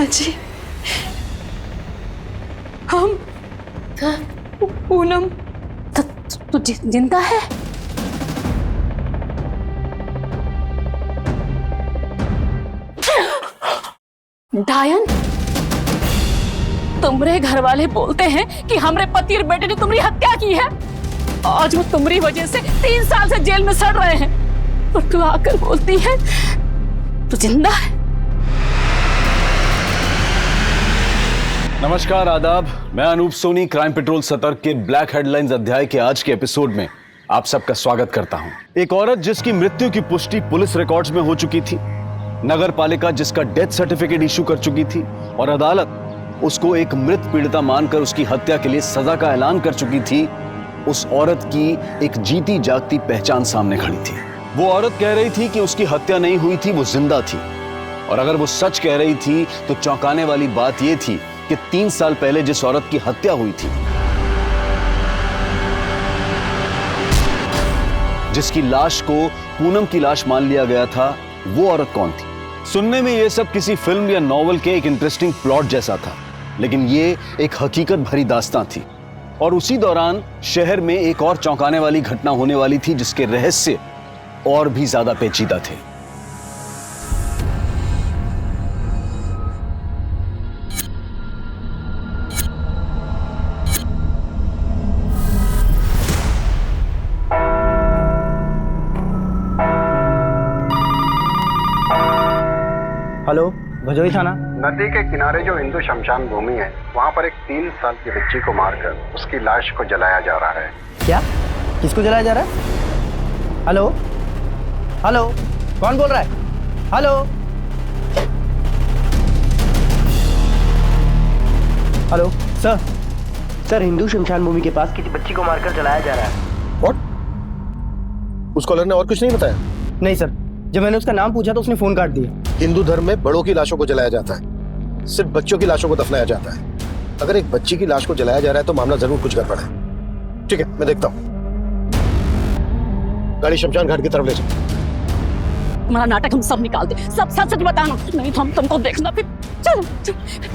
माँ जी, हम पूनम तू जिंदा है? डायन, तुम्हारे घर वाले बोलते हैं कि हमारे पति और बेटे ने तुम्हारी हत्या की है। आज वो तुम्हारी वजह से 3 साल से जेल में सड़ रहे हैं और तू आकर बोलती है तू जिंदा है। नमस्कार, आदाब। मैं अनूप सोनी क्राइम पेट्रोल सतर्क के ब्लैक हेडलाइंस अध्याय के आज के एपिसोड में आप सबका स्वागत करता हूं। एक औरत जिसकी मृत्यु की पुष्टि पुलिस रिकॉर्ड्स में हो चुकी थी, नगर पालिका जिसका डेथ सर्टिफिकेट इशू कर चुकी थी और अदालत उसको एक मृत पीड़िता मानकर उसकी हत्या के लिए सजा का ऐलान कर चुकी थी, उस औरत की एक जीती जागती पहचान सामने खड़ी थी। वो औरत कह रही थी कि उसकी हत्या नहीं हुई थी, वो जिंदा थी। और अगर वो सच कह रही थी तो चौंकाने वाली बात यह थी कि 3 साल पहले जिस औरत की हत्या हुई थी, जिसकी लाश को पूनम की लाश मान लिया गया था, वो औरत कौन थी? सुनने में ये सब किसी फिल्म या नॉवल के एक इंटरेस्टिंग प्लॉट जैसा था, लेकिन ये एक हकीकत भरी दास्तां थी। और उसी दौरान शहर में एक और चौंकाने वाली घटना होने वाली थी जिसके रहस्य और भी ज्यादा पेचीदा थे। हेलो, भजोई थाना। नदी के किनारे जो हिंदू शमशान भूमि है, वहाँ पर एक 3 साल की बच्ची को मारकर उसकी लाश को जलाया जा रहा है। क्या? किसको जलाया जा रहा है? हेलो हेलो, कौन बोल रहा है? हेलो हेलो सर, हिंदू शमशान भूमि के पास किसी बच्ची को मारकर जलाया जा रहा है। व्हाट? उस कॉलर ने और कुछ नहीं बताया? नहीं सर, जब मैंने उसका नाम पूछा तो उसने फोन काट दिया। हिंदू धर्म में बड़ों की लाशों को जलाया जाता है, सिर्फ बच्चों की लाशों को दफनाया जाता है। अगर एक बच्ची की लाश को जलाया जा रहा है तो मामला जरूर कुछ गड़बड़ है। ठीक है, मैं देखता हूँ। गाड़ी शमशान घाट की तरफ ले चलो। तुम्हारा नाटक हम सब निकाल दे, सब सच बताना, नहीं तो हम तुमको देखना फिर। चलो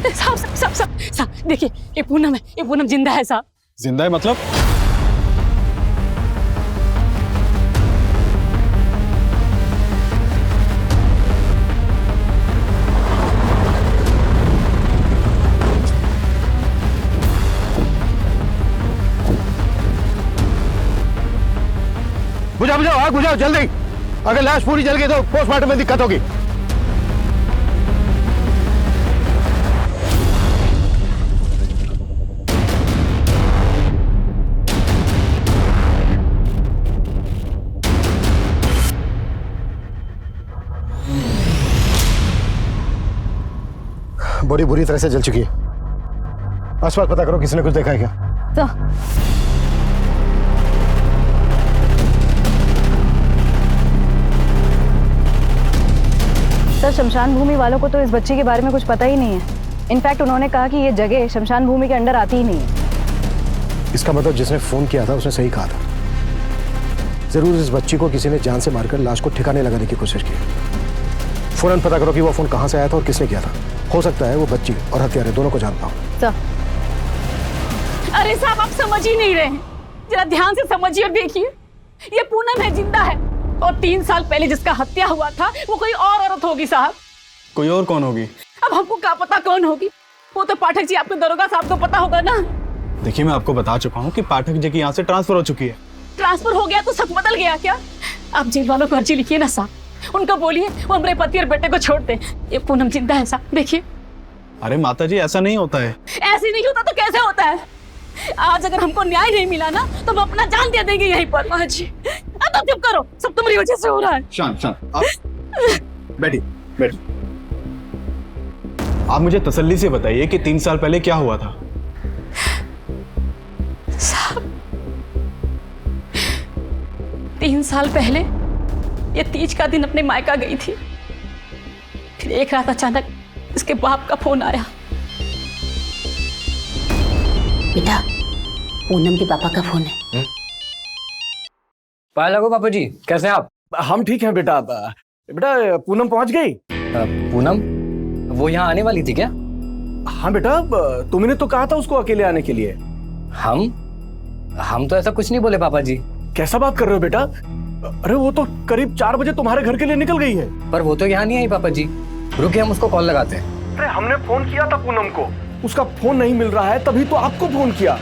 साहब देखिए, ये पूनम है, ये पूनम जिंदा है साहब। जिंदा है मतलब? बुझाओ, आग बुझाओ जल्दी। अगर लाश पूरी जल गई तो पोस्टमार्टम में दिक्कत होगी। बॉडी बुरी तरह से जल चुकी है। आसपास पता करो, किसी ने कुछ देखा है क्या? तो सर, शमशान भूमि वालों को तो इस बच्ची के बारे में कुछ पता ही नहीं है। इनफैक्ट उन्होंने कहा कि ये जगह शमशान भूमि के अंडर आती ही नहीं है। इसका मतलब जिसने फोन किया था उसने सही कहा था। जरूर इस बच्ची को किसी ने जान से मारकर लाश को ठिकाने लगाने की कोशिश की। फौरन पता करो कि वो फोन कहां से आया था और किसने किया था। हो सकता है वो बच्ची और हत्यारे दोनों को जानता हो। सर, अरे साहब, आप समझ ही नहीं रहे हैं, जरा ध्यान से समझिए और देखिए। ये पूनम है, जिंदा है, और 3 साल पहले जिसका हत्या हुआ था वो कोई और औरत होगी साहब। कोई और कौन होगी? अब हमको क्या पता कौन होगी, वो तो पाठक जी आपके दरोगा साहब को पता होगा ना। देखिए, मैं आपको बता चुका हूँ कि पाठक जी की यहाँ से ट्रांसफर हो चुकी है। ट्रांसफर हो गया तो सच बदल गया क्या? आप जेल वालों को अर्जी लिखिए ना साहब, उनको बोलिए वो हमारे पति और बेटे को छोड़ दे। ये पूनम जिंदा है साहब, देखिए। अरे माता जी, ऐसा नहीं होता है। ऐसे नहीं होता तो कैसे होता है? आज अगर हमको न्याय नहीं मिला ना तो हम अपना जान दे देंगे यहीं पर। माँ जी, अब तो चुप करो, सब तुम्हारी वजह से हो रहा है। शांत आप बैठिए। आप मुझे तसल्ली से बताइए कि 3 साल पहले क्या हुआ था? साहब, 3 साल पहले ये तीज का दिन अपने मायका गई थी। फिर एक रात अचानक इसके बाप का फोन आया। बेटा, पूनम के पापा का फोन है। पाया लगो पापा जी, कैसे हैं आप? हम ठीक हैं बेटा। बेटा, पूनम पहुंच गई? पूनम वो यहाँ आने वाली थी क्या? हाँ बेटा, तुमने तो कहा था उसको अकेले आने के लिए। हम तो ऐसा कुछ नहीं बोले पापा जी। कैसा बात कर रहे हो बेटा? अरे वो तो करीब 4 बजे तुम्हारे घर के लिए निकल गई है। पर वो तो यहाँ नहीं आई पापा जी। रुकिए, हम उसको कॉल लगाते हैं। अरे हमने फोन किया था पूनम को, उसका फोन नहीं मिल रहा है, तभी तो आपको फोन किया।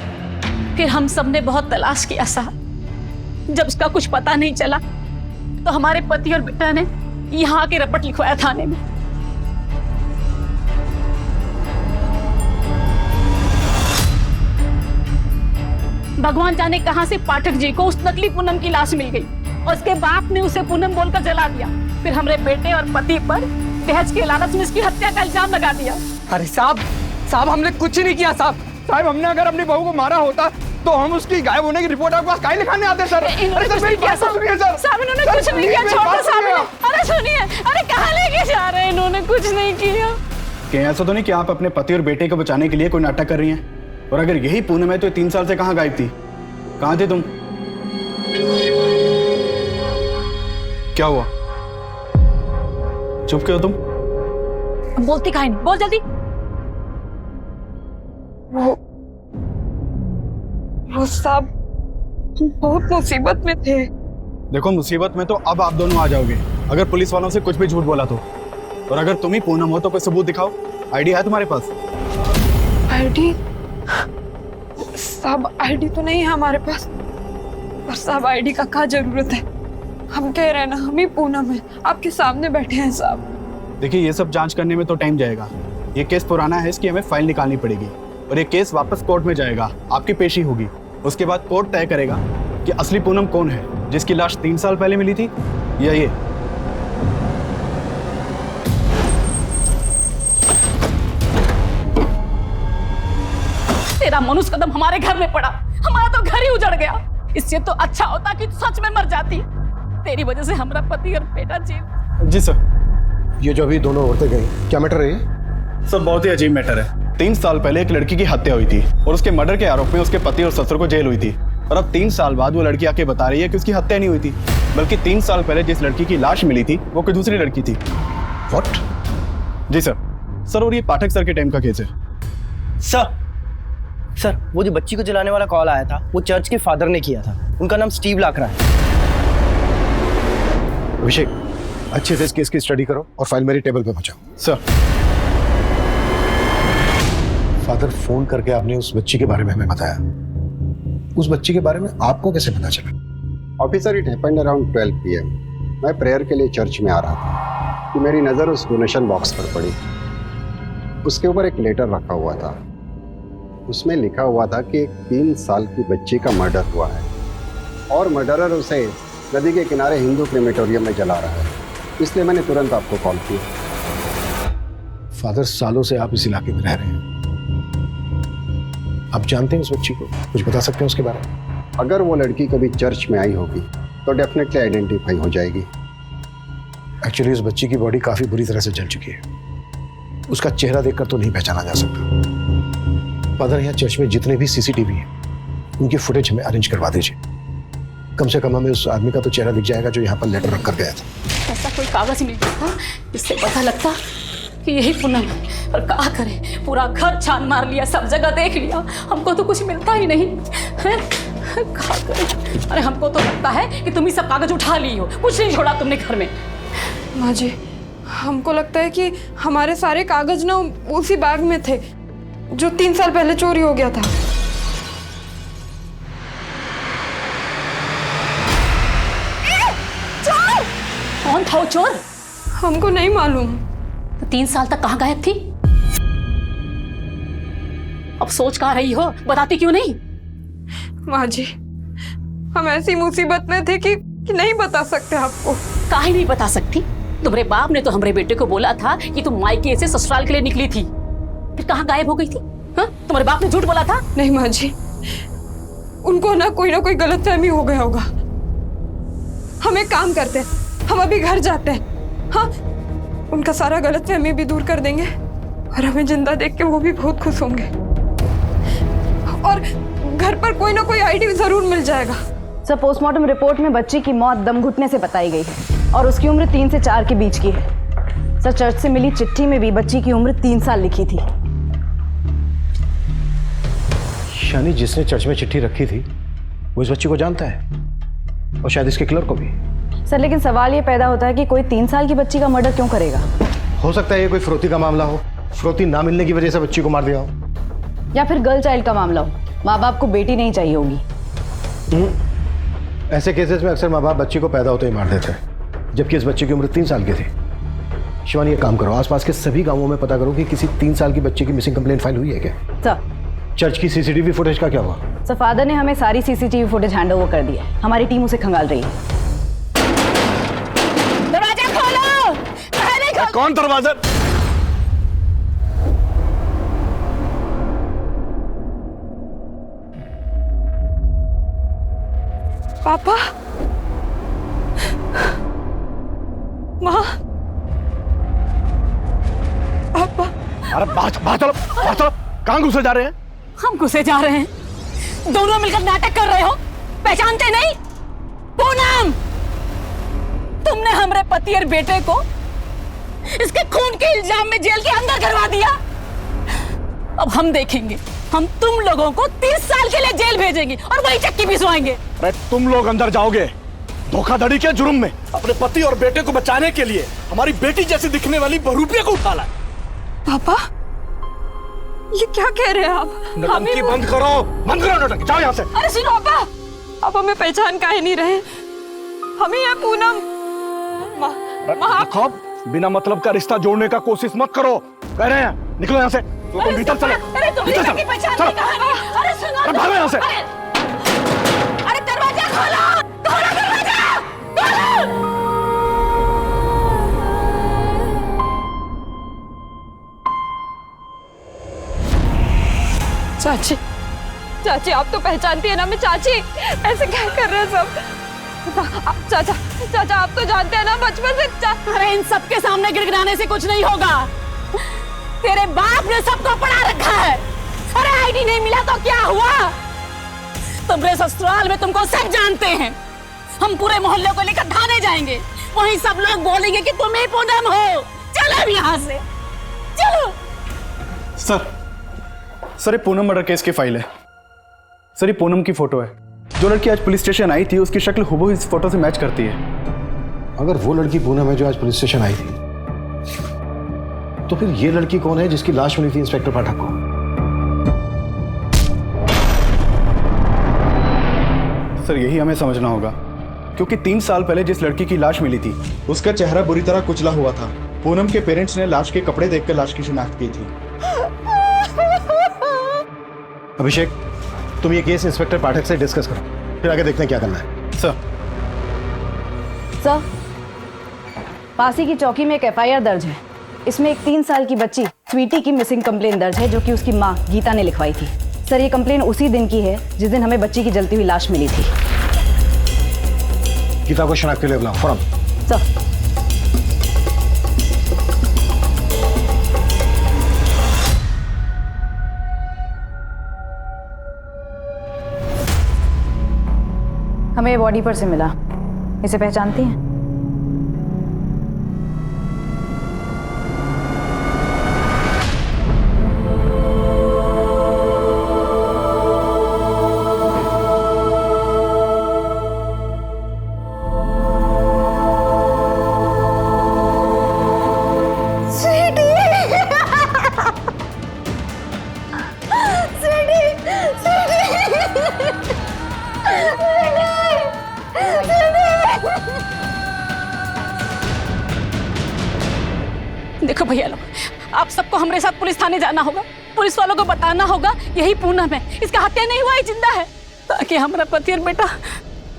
फिर हम सबने बहुत तलाश किया साहब, जब उसका कुछ पता नहीं चला तो हमारे पति और बेटा ने यहाँ आके रपट लिखवाया थाने में। भगवान जाने कहां से पाठक जी को उस नकली पूनम की लाश मिल गई और उसके बाप ने उसे पूनम बोलकर जला दिया। फिर हमारे बेटे और पति पर दहेज के लालच में इसकी हत्या का इल्जाम लगा दिया। अरे साहब हमने कुछ नहीं किया साहब। हमने अगर अपनी बहू को मारा होता तो हम उसकी गायब होने की रिपोर्ट आपके पास काहे लिखाने आते सर? इन्होंने कुछ नहीं किया साहब, इन्होंने कुछ नहीं किया। छोटे साहब, अरे सुनिए, अरे कहाँ लेके जा रहे हैं? इन्होंने कुछ नहीं किया। क्या ऐसा तो नहीं कि आप अपने पति और बेटे को बचाने के लिए कोई नाटक कर रही हैं? और अगर यही पूनम है तो 3 साल से कहाँ गायब थी? कहाँ थे तुम? क्या हुआ? चुप क्यों तुम? बोलती काहे नहीं? बोल जल्दी। वो सब बहुत मुसीबत में थे। देखो, मुसीबत में तो अब आप दोनों आ जाओगे अगर पुलिस वालों से कुछ भी झूठ बोला तो। और अगर तुम ही पूनम हो तो कोई सबूत दिखाओ। आईडी है तुम्हारे पास? आईडी? सब आईडी तो नहीं है हमारे पास, पर सब आईडी का क्या जरूरत है? हम कह रहे हैं ना, हम ही पूनम है, आपके सामने बैठे हैं साहब। देखिए, ये सब जांच करने में तो टाइम जाएगा। ये केस पुराना है, इसकी हमें फाइल निकालनी पड़ेगी और ये केस वापस कोर्ट में जाएगा, आपकी पेशी होगी। उसके बाद कोर्ट तय करेगा कि असली पूनम कौन है, जिसकी लाश 3 साल पहले मिली थी या ये। तेरा मनुष्य कदम हमारे घर में पड़ा, हमारा तो घर ही उजड़ गया। इससे तो अच्छा होता कि तू सच में मर जाती। तेरी वजह से हमारा पति और बेटा जेल। जी सर। ये जो अभी दोनों औरतें गई, क्या मैटर है ये? सर, बहुत ही अजीब मैटर है। 3 साल पहले एक लड़की की हत्या हुई थी और उसके मर्डर के आरोप में उसके पति और ससुर को जेल हुई थी। और अब 3 साल बाद वो लड़की आके बता रही है कि उसकी हत्या नहीं हुई थी, बल्कि 3 साल पहले जिस लड़की की लाश मिली थी वो कोई दूसरी लड़की थी। What? Ji sir. सर, और ये पाठक सर के टाइम का केस है। सर, वो जो बच्ची को जलाने वाला कॉल आया था, वो चर्च के फादर ने किया था। उनका नाम स्टीव लाकरा है। अभिषेक, अच्छे से इस केस की स्टडी करो और फाइल मेरी टेबल पे पहुंचाओ। सर। फादर, फोन करके आपने उस बच्ची के बारे में हमें बताया। उस बच्ची के बारे में आपको कैसे पता चला? Officer, it happened around 12 PM। मैं प्रेयर के लिए चर्च में आ रहा था कि मेरी नज़र उस डोनेशन बॉक्स पर पड़ी। उसके ऊपर एक लेटर रखा हुआ था। उसमें लिखा हुआ था कि एक 3 साल की बच्ची का मर्डर हुआ है और मर्डरर उसे नदी के किनारे हिंदू क्रेमेटोरियम में जला रहा है। इसलिए मैंने तुरंत आपको कॉल किया। फादर, सालों से आप इस इलाके में रह रहे हैं, आप जानते हैं उस बच्ची को? कुछ बता सकते हैं उसके बारे में? अगर वो लड़की कभी चर्च में आई होगी तो डेफिनेटली आइडेंटिफाई हो जाएगी। एक्चुअली उस बच्ची की बॉडी काफी बुरी तरह से जल चुकी है। उसका चेहरा देखकर तो नहीं पहचाना जा सकता। फादर, यहाँ चर्च में जितने भी CCTV हैं उनकी फुटेज हमें अरेंज करवा दीजिए। कम से कम हमें उस आदमी का तो चेहरा दिख जाएगा जो यहाँ पर लेटर रख कर गया था। ऐसा कोई कागज मिल जाता जिससे पता लगता कि यही पूनम है। और क्या करें, पूरा घर छान मार लिया, सब जगह देख लिया, हमको तो कुछ मिलता ही नहीं है। क्या करें? अरे हमको तो लगता है कि तुम ही सब कागज उठा ली हो, कुछ नहीं छोड़ा तुमने घर में। माँ जी, हमको लगता है कि हमारे सारे कागज ना उसी बैग में थे जो 3 साल पहले चोरी हो गया था। कौन था वो चोर? हमको नहीं मालूम। तो 3 साल तक कहाँ गायब थी? अब सोच कहाँ रही हो, बताती क्यों नहीं? माँ जी, हम ऐसी मुसीबत में थे कि नहीं बता सकते आपको। काहे नहीं बता सकती? तुम्हारे बाप ने तो हमारे बेटे को बोला था कि तुम मायके से ससुराल के लिए निकली थी, फिर कहाँ गायब हो गई थी? हाँ? तुम्हारे बाप ने झूठ बोला था? नहीं माँ जी, उनको ना कोई गलतफहमी हो गया होगा। हम एक काम करते हैं, हम अभी घर जाते हैं। हाँ, उनका सारा गलतफहमी भी दूर कर देंगे और हमें जिंदा देख के वो भी बहुत खुश होंगे। और घर पर कोई ना कोई आईडी जरूर मिल जाएगा। सर, पोस्टमार्टम रिपोर्ट में बच्ची की मौत दम घुटने से बताई गई है और उसकी उम्र 3 से 4 के बीच की है। सर, चर्च से मिली चिट्ठी में भी बच्ची की उम्र 3 साल लिखी थी। यानी जिसने चर्च में चिट्ठी रखी थी वो इस बच्ची को जानता है और शायद इसके किलर को भी। सर, लेकिन सवाल ये पैदा होता है कि कोई 3 साल की बच्ची का मर्डर क्यों करेगा? हो सकता है ये कोई फिरौती का मामला हो, फिरौती ना मिलने की वजह से बच्ची को मार दिया हो, या फिर गर्ल चाइल्ड का मामला हो, माँ बाप को बेटी नहीं चाहिए होगी। ऐसे केसेस में अक्सर माँ बाप बच्ची को पैदा होते ही मार देते हैं, जबकि इस बच्चे की उम्र 3 साल की थी। शिवानी, ये काम करो, आसपास के सभी गांवों में पता करो कि किसी 3 साल की बच्चे की मिसिंग कंप्लेंट फाइल हुई है क्या। सर, चर्च की सीसीटीवी फुटेज का क्या हुआ? सर, फादर ने हमें सारी सीसीटीवी फुटेज हैंड ओवर कर दी है। हमारी टीम उसे खंगाल रही है। दरवाजा खोलो। पहले खोलो। कौन दरवाजा? पापा, माँ, पापा। अरे बाहर चलो। कहाँ घुसे जा रहे हैं? हम घुसे जा रहे हैं। दोनों मिलकर नाटक कर रहे हो, पहचानते नहीं? पूनम, तुमने हमारे पति और बेटे को इसके खून के इल्जाम में जेल के अंदर करवा दिया। अब हम देखेंगे, हम तुम लोगों को 30 साल के लिए जेल भेजेंगे और वही चक्की पिसवाएंगे। अरे तुम लोग अंदर जाओगे धोखाधड़ी के जुर्म में। अपने पति और बेटे को बचाने के लिए हमारी बेटी जैसी दिखने वाली बहरूपिया को उठा लाए। पापा, ये क्या कह रहे हैं आप? नौटंकी बंद करो नौटंकी, जाओ यहाँ से। अरे सुनो पापा, आप हमें पहचान काहे नहीं रहे? हमें ये पूनम। देखो, बिना मतलब का रिश्ता जोड़ने का कोशिश मत करो, कह रहे हैं। निकलो यहाँ से। तुम भीतर चलो। अरे तुम भीतर की पहचान नहीं कहानी। अरे सुनो, अरे भागो यहाँ से। अरे दरवाजा खोलो, खोलो दरवाजा, खोलो। चाची, चाची, आप तो पहचानती है ना मैं चाची। ऐसे क्या कर रहे हैं सब? चाचा, चाचा, आप तो जानते हैं ना बचपन से। अरे इन सबके सामने गिड़गिड़ाने से कुछ नहीं होगा। तेरे बाप ने सबको पढ़ा रखा है। अरे आईडी नहीं मिला तो क्या हुआ? तुम्हारे ससुराल में तुमको सब जानते हैं। हम पूरे मोहल्ले को लेकर थाने जाएंगे, वहीं सब लोग बोलेंगे कि तुम ही पूनम हो। चलो अब यहाँ से, चलो। सर, ये पूनम मर्डर केस की फाइल है। सर, ये पूनम की फोटो है। जो लड़की आज पुलिस स्टेशन आई थी उसकी शक्ल हुबहू इस फोटो से मैच करती है। अगर वो लड़की पूनम है जो आज पुलिस स्टेशन आई थी, तो फिर ये लड़की कौन है जिसकी लाश मिली थी इंस्पेक्टर पाठक को? सर, यही हमें समझना होगा, क्योंकि 3 साल पहले जिस लड़की की लाश मिली थी उसका चेहरा बुरी तरह कुचला हुआ था। पूनम के पेरेंट्स ने लाश के कपड़े देखकर लाश की शिनाख्त की थी। अभिषेक, तुम ये केस इंस्पेक्टर पाठक से डिस्कस करो, फिर आगे देखते हैं क्या करना है। सर, पासी की चौकी में एक एफआईआर दर्ज है। इसमें एक 3 साल की बच्ची स्वीटी की मिसिंग कंप्लेन दर्ज है, जो कि उसकी माँ गीता ने लिखवाई थी। सर, ये कंप्लेन उसी दिन की है जिस दिन हमें बच्ची की जलती हुई लाश मिली थी। गीता को शनाख्त के लिए बुलाओ फौरन। सर, हमें ये बॉडी पर से मिला। इसे पहचानती हैं? देखो भैया लोग, आप सबको हमारे साथ पुलिस थाने जाना होगा। पुलिस वालों को बताना होगा यही पूनम है, इसका हत्या नहीं हुआ, ये जिंदा है, ताकि हमारा पति और बेटा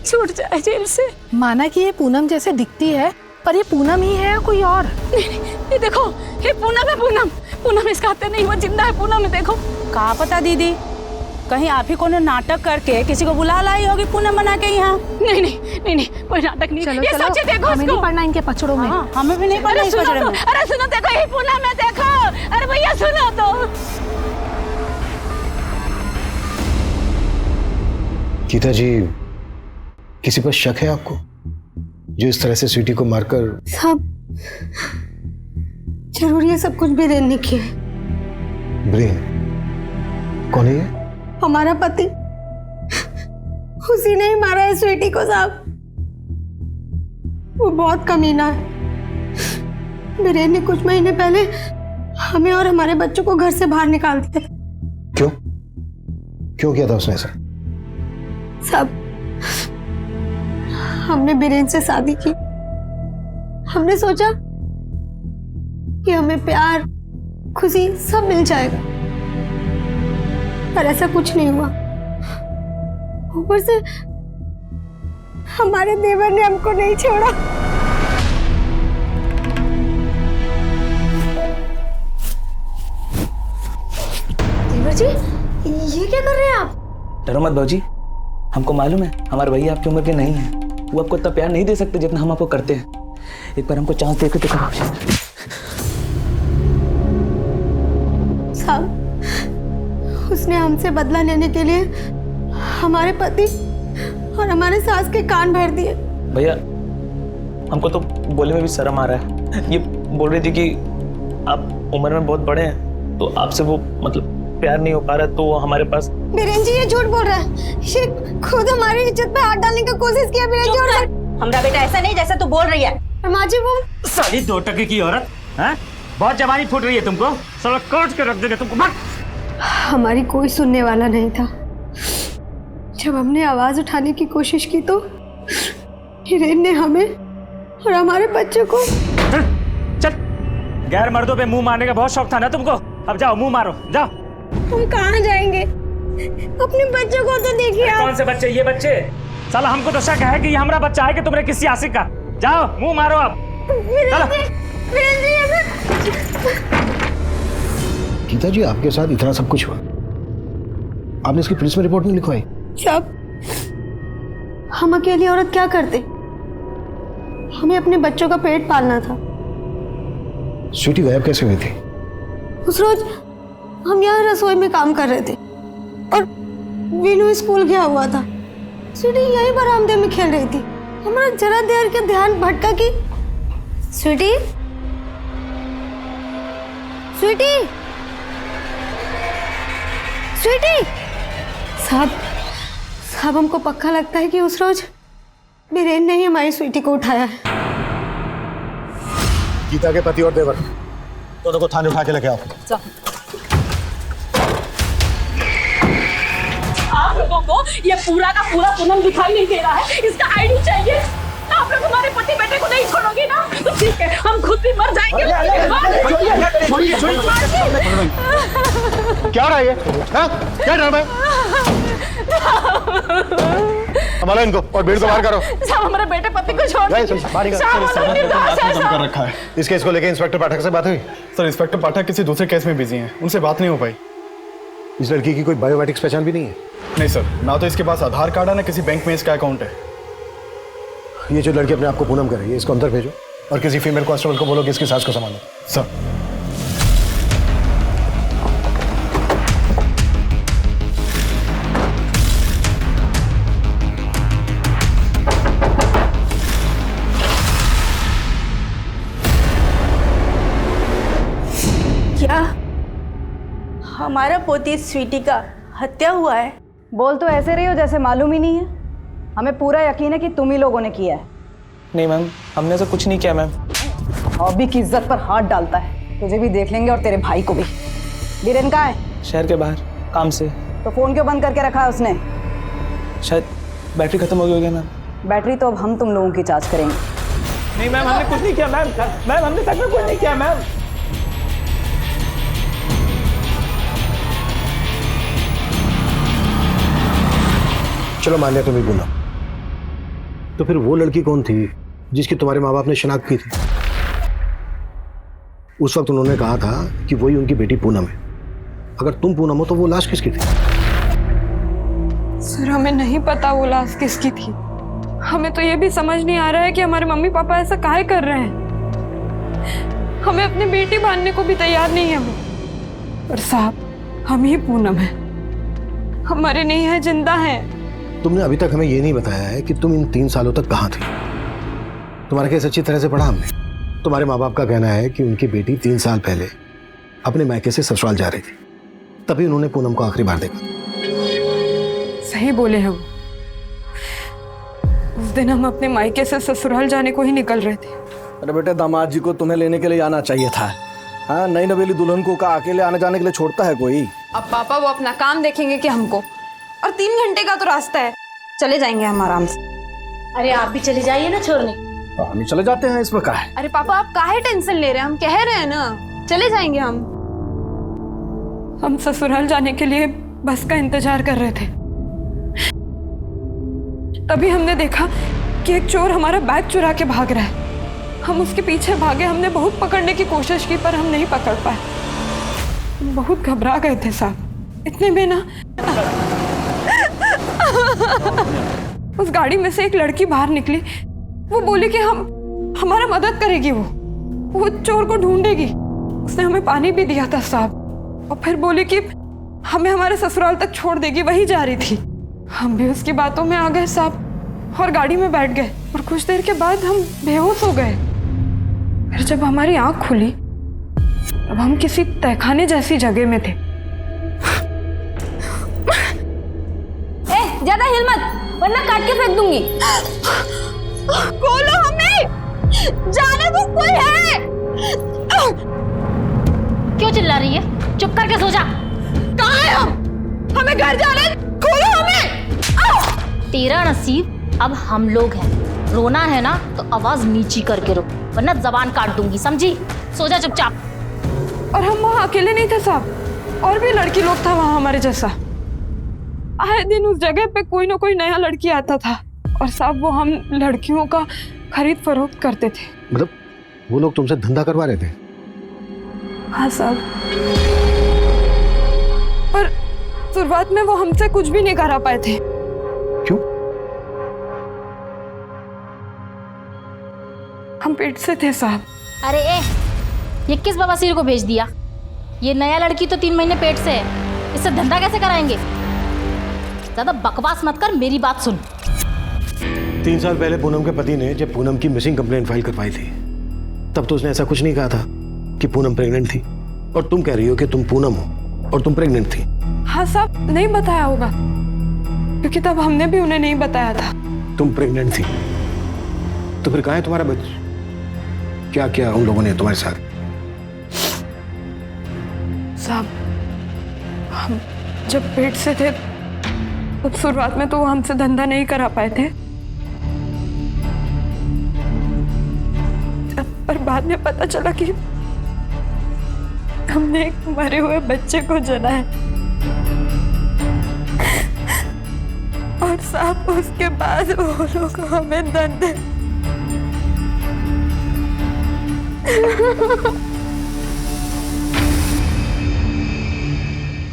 छूट जाए जेल से। माना कि ये पूनम जैसे दिखती है, पर ये पूनम ही है या कोई और? नहीं, ये देखो, ये पूनम है। पूनम, इसका हत्या नहीं हुआ, जिंदा है पूनम है। देखो। कहाँ पता दीदी, कहीं आप ही कोनो नाटक करके किसी को बुला लाई होगी पूनम बना के यहाँ। नहीं, कोई नाटक नहीं। चलो, ये सच है, देखो हमें नहीं पढ़ना इनके पचड़ों में। हमें भी नहीं पढ़ना इस पचड़े में। अरे सुनो, देखो यही पूनम है, देखो। अरे भैया सुनो तो। गीता जी, किसी पर शक है आपको जो इस तरह से स्वीटी को मारकर? जरूर ये सब कुछ बीरेन ने किया है। ब्रेन कौन है ये? हमारा पति, उसी ने ही मारा है स्वीटी को साहब। वो बहुत कमीना है। बीरेन ने कुछ महीने पहले हमें और हमारे बच्चों को घर से बाहर निकाल दिया। क्यों? क्यों किया था उसने ऐसा? सब हमने बीरेन से शादी की। हमने सोचा कि हमें प्यार, खुशी सब मिल जाएगा, पर ऐसा कुछ नहीं हुआ। ऊपर से हमारे देवर ने हमको नहीं छोड़ा। देवर जी, ये क्या कर रहे हैं आप? डरो मत भाजी, हमको मालूम है हमारे भैया आपकी उम्र के नहीं है, वो आपको इतना प्यार नहीं दे सकते जितना हम आपको करते हैं। एक बार हमको चांस दे के तो करो। साहब, उसने हमसे बदला लेने के लिए हमारे पति और हमारे सास के कान भर दिए। भैया हमको तो बोलने में भी शर्म आ रहा है। ये बोल रही थी कि आप उम्र में बहुत बड़े हैं, तो आपसे वो मतलब प्यार नहीं हो पा रहा, तो हमारे पास। बीरेन जी, ये झूठ बोल रहा है। ये खुद हमारी इज्जत पे हाथ डालने की कोशिश किया। बीरेन जी, और हमारा बेटा ऐसा नहीं जैसा तू बोल रही है। माँ जी, वो साली 2 टके की औरत है, बहुत जवानी फूट रही है तुमको, साला काट के रख देंगे तुमको। हमारी कोई सुनने वाला नहीं था। जब हमने आवाज उठाने की कोशिश की तो हिरेन ने हमें और हमारे बच्चों को। चल, गैर मर्दों पे मुंह मारने का बहुत शौक था ना तुमको, अब जाओ मुंह मारो, जाओ। हम कहाँ जाएंगे? अपने बच्चों को तो देखिए आप। कौन से बच्चे? ये बच्चे? साला हमको तो शक है कि ये हमारा बच्चा है कि तुमने किसी आशिक का। जाओ मुंह मारो अब। गीता जी, आपके साथ इतना सब कुछ हुआ, आपने इसकी पुलिस में रिपोर्ट नहीं लिखवाई? सब हम अकेली औरत क्या करते? हमें अपने बच्चों का पेट पालना था। स्वीटी गायब कैसे हुई थी? उस रोज हम यहाँ रसोई में काम कर रहे थे और वीनू स्कूल गया हुआ था। स्वीटी यही बरामदे में खेल रही थी। हमारा जरा देर के ध्यान भटका कि स्वीटी, स्वीटी, स्वीटी। साहब हमको पक्का लगता है कि उस रोज बीरेन ने ही हमारी स्वीटी को उठाया है। गीता के पति और देवर दोनों को थाने उठा के लेके आओ। आप लोगों को ये पूरा का पूरा पूनम दिखाई नहीं दे रहा है, इसका आईडी चाहिए। आप लोग हमारे पति बेटे को नहीं छोड़ोगे ना, तो ठीक है, हम खुद भी मर जाएंगे। क्या रहा है ये? क्या ड्रामा है? हमारा इनको और भीड़ को बाहर करो। साहब, हमारे बेटे पति को छोड़ कर रखा है। इस केस को लेकर इंस्पेक्टर पाठक से बात हुई? सर, इंस्पेक्टर पाठक किसी दूसरे केस में बिजी हैं, उनसे बात नहीं हो पाई। इस लड़की की कोई बायोमेट्रिक्स पहचान भी नहीं है? नहीं सर, ना तो इसके पास आधार कार्ड है ना किसी बैंक में इसका अकाउंट है। ये जो लड़की अपने आप को पूनम कर रही है, इसको अंदर भेजो और किसी फीमेल कांस्टेबल को बोलो कि इसकी सास को संभालो। सर। क्या हमारा पोती स्वीटी का हत्या हुआ है? बोल तो ऐसे रही हो जैसे मालूम ही नहीं है। हमें पूरा यकीन है कि तुम ही लोगों ने किया है। नहीं मैम, हमने ऐसा कुछ नहीं किया मैम। हॉबी की इज्जत पर हाथ डालता है। तुझे भी देख लेंगे और तेरे भाई को भी। बीरेन कहाँ है? शहर के बाहर काम से। तो फोन क्यों बंद करके रखा है उसने? शायद बैटरी खत्म हो गई होगी मैम। बैटरी तो अब हम तुम लोगों की जांच करेंगे। नहीं मैम, हमने कुछ नहीं किया मैम। मैम, हमने सच में कुछ नहीं किया मैम। चलो मान लिया तुम ही बोला, तो फिर वो लड़की कौन थी जिसकी तुम्हारे माँ बाप ने शिनाख्त की थी? उस वक्त उन्होंने कहा था कि वही उनकी बेटी पूनम है। अगर तुम पूनम हो तो वो लाश किसकी थी? सर, हमें नहीं पता वो लाश किसकी थी। हमें तो ये भी समझ नहीं आ रहा है कि हमारे मम्मी पापा ऐसा काहे कर रहे हैं। हमें अपनी बेटी मानने को भी तैयार नहीं है वो। पर साहब, हम ही पूनम है, हमारे नहीं है, जिंदा है। तुमने अभी तक हमें ये नहीं बताया है कि तुम इन 3 सालों तक कहाँ थी। तुम्हारा केस अच्छी तरह से पढ़ा हमने, तुम्हारे माँ बाप का कहना है कि उनकी बेटी 3 साल पहले अपने मायके से ससुराल जा रही थी, तभी उन्होंने पूनम को आखिरी बार देखा। सही बोले हैं वो। उस दिन हम अपने मायके से ससुराल जाने को ही निकल रहे थे। अरे बेटे, दामाद जी को तुम्हें लेने के लिए आना चाहिए था। हाँ, नई नवेली दुल्हन को का अकेले आने जाने के लिए छोड़ता है कोई? अब पापा वो अपना काम देखेंगे कि हमको? और 3 घंटे का तो रास्ता है, चले जाएंगे हम आराम से। अरे आप भी चले जाइए ना छोड़ने। हम चले जाते हैं, इसमें क्या है? अरे पापा आप काहे टेंशन ले रहे हैं, हम कह रहे हैं ना चले जाएंगे हम। हम ससुराल जाने के लिए बस का इंतजार कर रहे थे, तभी हमने देखा कि एक चोर हमारा बैग चुरा के भाग रहा है। हम उसके पीछे भागे, हमने बहुत पकड़ने की कोशिश की पर हम नहीं पकड़ पाए। हम बहुत घबरा गए थे साहब। इतने में ना उस गाड़ी में से एक लड़की बाहर निकली। वो बोली कि हमारा मदद करेगी, वो चोर को ढूंढेगी। उसने हमें पानी भी दिया था साहब, और फिर बोली कि हमें हमारे ससुराल तक छोड़ देगी, वही जा रही थी। हम भी उसकी बातों में आ गए साहब और गाड़ी में बैठ गए, और कुछ देर के बाद हम बेहोश हो गए। फिर जब हमारी आंख खुली तब हम किसी तहखाने जैसी जगह में थे। ज्यादा हिल मत वरना काट के फेंक दूंगी। खोलो हमें, जाने दो, कोई है। क्यों चिल्ला रही है? चुप करके सो जा। कहाँ है हम? हमें घर जाना है, खोलो हमें। तेरा नसीब अब हम लोग हैं। रोना है ना तो आवाज नीची करके रो, वरना जबान काट दूंगी, समझी? सो जा चुपचाप। और हम वहाँ अकेले नहीं थे साहब, और भी लड़की लोग था वहाँ हमारे जैसा। आए दिन उस जगह पे कोई ना कोई नया लड़की आता था, और साहब वो हम लड़कियों का खरीद फरोख्त करते थे। मतलब वो लोग तुमसे धंधा करवा रहे थे? हाँ साहब, पर शुरुआत में वो हमसे कुछ भी नहीं करा पाए थे। क्यों? हम पेट से थे साहब। अरे ये किस बवासीर को भेज दिया? ये नया लड़की तो 3 महीने पेट से है, इससे धंधा कैसे कराएंगे? ज्यादा बकवास मत कर, मेरी बात सुन। 3 साल पहले पूनम के पति ने जब पूनम की मिसिंग कंप्लेंट फाइल करवाई थी, तब तो उसने ऐसा कुछ नहीं कहा था कि पूनम प्रेग्नेंट थी, और तुम कह रही हो कि तुम पूनम हो और तुम प्रेग्नेंट थी। हाँ साहब, नहीं बताया होगा, क्योंकि तब हमने भी उन्हें नहीं बताया था। तुम प्रेग्नेंट थी तो फिर कहाँ है तुम्हारा बच्चा? क्या किया उन लोगों ने तुम्हारे साथ? साहब, हम जब पेट से थे तब शुरुआत में तो वो हमसे धंधा नहीं करा पाए थे, पर बाद में पता चला कि हमने एक मरे हुए बच्चे को जना है। और साहब उसके बाद वो लोग हमें धंधे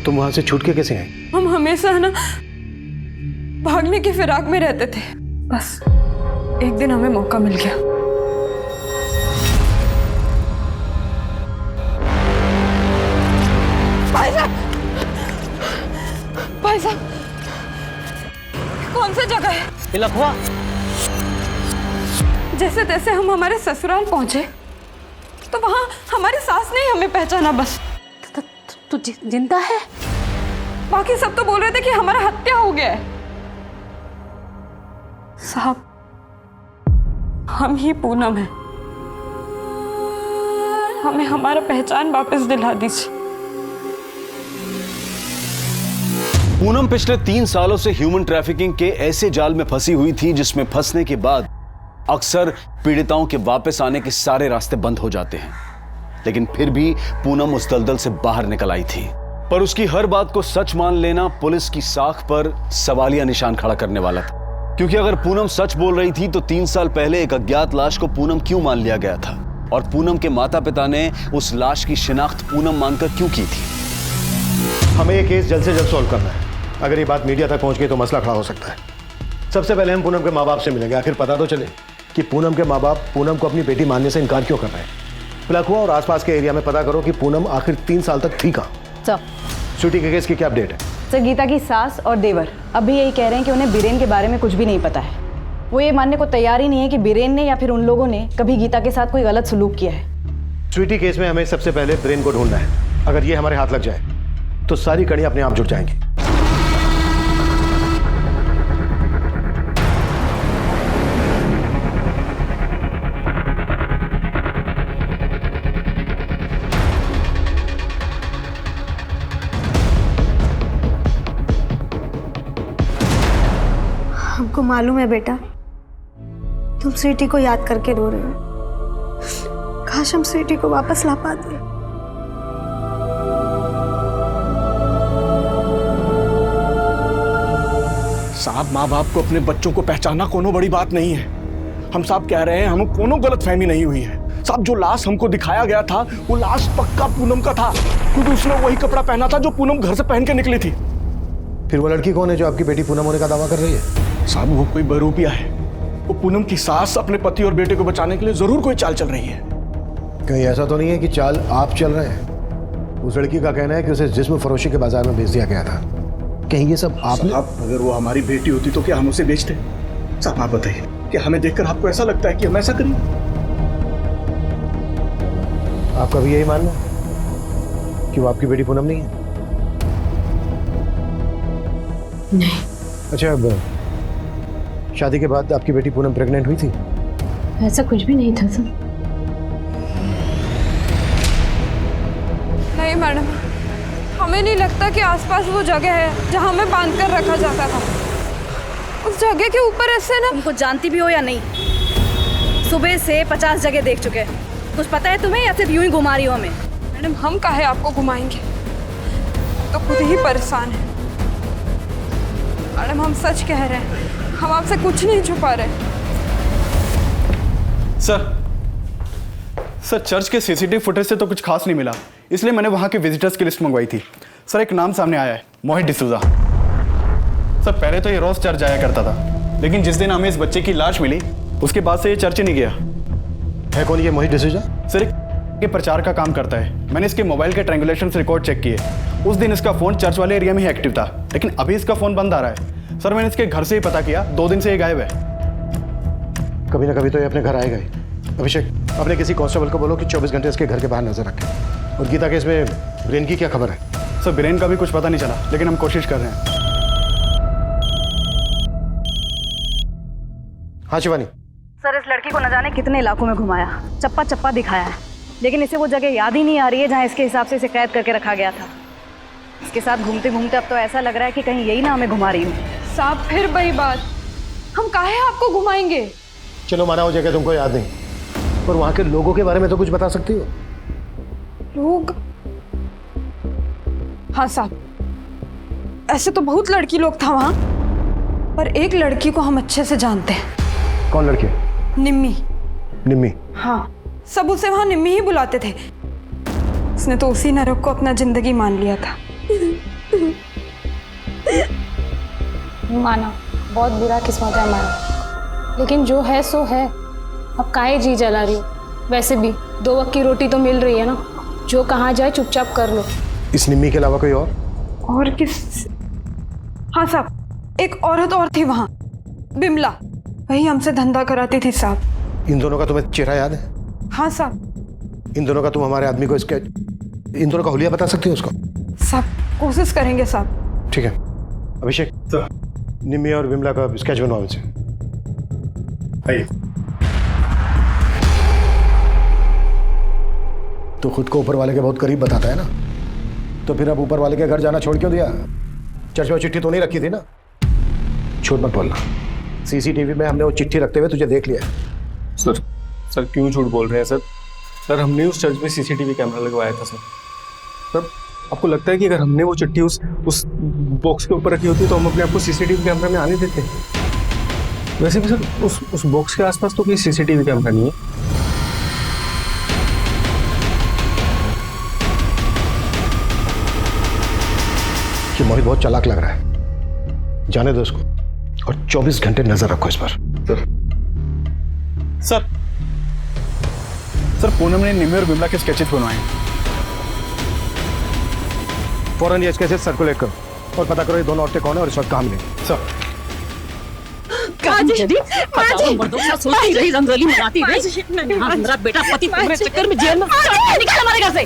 तुम वहां से छूट के कैसे आए? हम हमेशा ना भागने की फिराक में रहते थे, बस एक दिन हमें मौका मिल गया। भाई साहब, कौन सी जगह है? लखवा। जैसे तैसे हम हमारे ससुराल पहुंचे तो वहां हमारी सास ने हमें पहचाना। बस तू जिंदा है? बाकी सब तो बोल रहे थे कि हमारा हत्या हो गया है। साहब, हम ही पूनम हैं, हमें हमारा पहचान वापस दिला दीजिए। पूनम पिछले 3 सालों से ह्यूमन ट्रैफिकिंग के ऐसे जाल में फंसी हुई थी जिसमें फंसने के बाद अक्सर पीड़िताओं के वापस आने के सारे रास्ते बंद हो जाते हैं, लेकिन फिर भी पूनम उस दलदल से बाहर निकल आई थी। पर उसकी हर बात को सच मान लेना पुलिस की साख पर सवालिया निशान खड़ा करने वाला था, क्योंकि अगर पूनम सच बोल रही थी तो 3 साल पहले एक अज्ञात लाश को पूनम क्यों मान लिया गया था, और पूनम के माता पिता ने उस लाश की शिनाख्त पूनम मानकर क्यों की थी? हमें ये केस जल्द से जल्द सॉल्व करना है। अगर ये बात मीडिया तक पहुंच गई तो मसला खड़ा हो सकता है। सबसे पहले हम पूनम के माँ बाप से मिलेंगे, आखिर पता तो चले कि पूनम के माँ बाप पूनम को अपनी बेटी मानने से इनकार क्यों कर रहे हैं। लखवा और आसपास के एरिया में पता करो कि पूनम आखिर 3 साल तक थी कहाँ। सर, श्रुति के केस की क्या अपडेट है? सर, गीता की सास और देवर अब भी यही कह रहे हैं कि उन्हें बीरेन के बारे में कुछ भी नहीं पता है। वो ये मानने को तैयार ही नहीं है कि बीरेन ने या फिर उन लोगों ने कभी गीता के साथ कोई गलत सलूक किया है। स्वीटी केस में हमें सबसे पहले ब्रेन को ढूंढना है। अगर ये हमारे हाथ लग जाए तो सारी कड़ियां अपने आप जुड़ जाएंगी। हमको मालूम है बेटा, तुम स्वीटी को याद करके रो रहे हो। काश हम स्वीटी को वापस ला पाते। साहब, माँ बाप को अपने बच्चों को पहचानना कोनो बड़ी बात नहीं है। हम साहब कह रहे हैं हमें कोनो गलतफहमी नहीं हुई है। साहब, जो लाश हमको दिखाया गया था वो लाश पक्का पूनम का था, क्योंकि उसने वही कपड़ा पहना था जो पूनम घर से पहन के निकली थी। फिर वो लड़की कौन है जो आपकी बेटी पूनम होने का दावा कर रही है? साहब, वो कोई बहरूपिया है। वो पूनम की सास अपने पति और बेटे को बचाने के लिए जरूर कोई चाल चल रही है। कहीं ऐसा तो नहीं है कि चाल आप चल रहे हैं? उस लड़की का कहना है कि उसे जिस्म फरोशी के बाजार में बेच दिया गया था। कहीं ये सब आपने? अगर वो हमारी बेटी होती तो क्या हम उसे बेचते? साहब, आप बताइए, क्या हमें देखकर आपको ऐसा लगता है कि हम ऐसा करें? आपका भी यही मानना है कि वो आपकी बेटी पूनम नहीं है? नहीं। अच्छा, अब शादी के बाद आपकी बेटी पूनम प्रेग्नेंट हुई थी? ऐसा कुछ भी नहीं था सर। नहीं मैडम, हमें नहीं लगता कि आसपास वो जगह है जहाँ हमें बांध कर रखा जाता था। उस जगह के ऊपर ऐसे ना। तुमको जानती भी हो या नहीं, सुबह से 50 जगह देख चुके हैं। कुछ पता है तुम्हें या सिर्फ यूं ही घुमा रही हो हमें? मैडम, हम काहे आपको घुमाएंगे, तो खुद ही परेशान है। मैडम, हम सच कह रहे हैं, हम आपसे कुछ नहीं छुपा रहे। सर, चर्च के सीसीटीवी फुटेज से तो कुछ खास नहीं मिला, इसलिए मैंने वहां के विजिटर्स की लिस्ट मंगवाई थी। सर, एक नाम सामने आया है, मोहित डिसूजा। सर, पहले तो ये रोज चर्च जाया करता था, लेकिन जिस दिन हमें इस बच्चे की लाश मिली उसके बाद से ये चर्च ही नहीं गया। है कौन ये मोहित डिसूजा? सर, ये प्रचार का काम करता है। मैंने इसके मोबाइल के ट्रायंगुलेशन रिकॉर्ड चेक किए। उस दिन इसका फोन चर्च वाले एरिया में ही एक्टिव था, लेकिन अभी इसका फोन बंद आ रहा है। सर, मैंने इसके घर से ही पता किया, 2 दिन से ये गायब है। कभी ना कभी तो ये अपने घर आएगा ही। अभिषेक, अपने किसी कांस्टेबल को बोलो कि 24 घंटे इसके घर के बाहर नजर रखे। और गीता केस में ब्रेन की क्या खबर है? सर, ब्रेन का भी कुछ पता नहीं चला, लेकिन हम कोशिश कर रहे हैं। हाँ शिवानी। सर, इस लड़की को न जाने कितने इलाकों में घुमाया, चप्पा चप्पा दिखाया है, लेकिन इसे वो जगह याद ही नहीं आ रही है जहाँ इसके हिसाब से इसे कैद करके रखा गया था। इसके साथ घूमते घूमते अब तो ऐसा लग रहा है कि कहीं यही ना हमें घुमा रही हूँ। साहब, फिर वही बात, हम काहे आपको घुमाएंगे? चलो माना हो जगह तुमको याद नहीं, पर वहां के लोगों के बारे में तो कुछ बता सकती हो? लोग? हाँ साहब, ऐसे तो बहुत लड़की लोग था वहां, पर एक लड़की को हम अच्छे से जानते हैं। कौन लड़की? निम्मी। निम्मी? हाँ, सब उसे वहां निम्मी ही बुलाते थे। उसने तो उसी नरक को अपना जिंदगी मान लिया था। माना, बहुत बुरा किस्मत है हमारा, लेकिन जो है सो है। अब काहे जी जला रही हो? वैसे भी 2 वक्त की रोटी तो मिल रही है ना, जो कहाँ जाए चुपचाप कर लो। इस निम्मी के अलावा कोई और किस? हाँ साहब, एक औरत और थी वहां, बिमला, वही हमसे धंधा कराती थी साहब। इन दोनों का तुम्हें चेहरा याद है? हाँ साहब। इन दोनों का तुम हमारे आदमी को इन दोनों का हुलिया बता सकती हो उसको? साहब, कोशिश करेंगे साहब। ठीक है। अभिषेक, निम्मी और बिमला का स्केच बनवाओ मुझसे। आइए। तो खुद को ऊपर वाले के बहुत करीब बताता है ना, तो फिर अब ऊपर वाले के घर जाना छोड़ क्यों दिया? चर्च में चिट्ठी तो नहीं रखी थी ना? झूठ मत बोलना। सीसीटीवी में हमने वो चिट्ठी रखते हुए तुझे देख लिया। सर क्यों झूठ बोल रहे हैं सर? सर, हमने उस चर्च में सीसीटीवी कैमरा लगवाया था सर। सर, आपको लगता है कि अगर हमने वो चिट्ठी उस बॉक्स के ऊपर रखी होती तो हम अपने आप को सीसीटीवी कैमरा में आने देते? वैसे भी सर उस बॉक्स के आसपास तो कोई सीसीटीवी कैमरा नहीं है। कि मोहित बहुत चालाक लग रहा है, जाने दो उसको और 24 घंटे नजर रखो इस पर। सर, पूनम ने निम्मी और बिमला के स्केचेस बनवाए हैं। फौरन ये स्केचेस सर्कुलेट करो और पता करो ये दोनों औरतें कौन है और इस वक्त कहाँ मिलेंगी। सर। सोचती रही, रंगोली मनाती रही। मेरा बेटा पति तुम्हारे चक्कर में जेल में निकल हमारे घर से।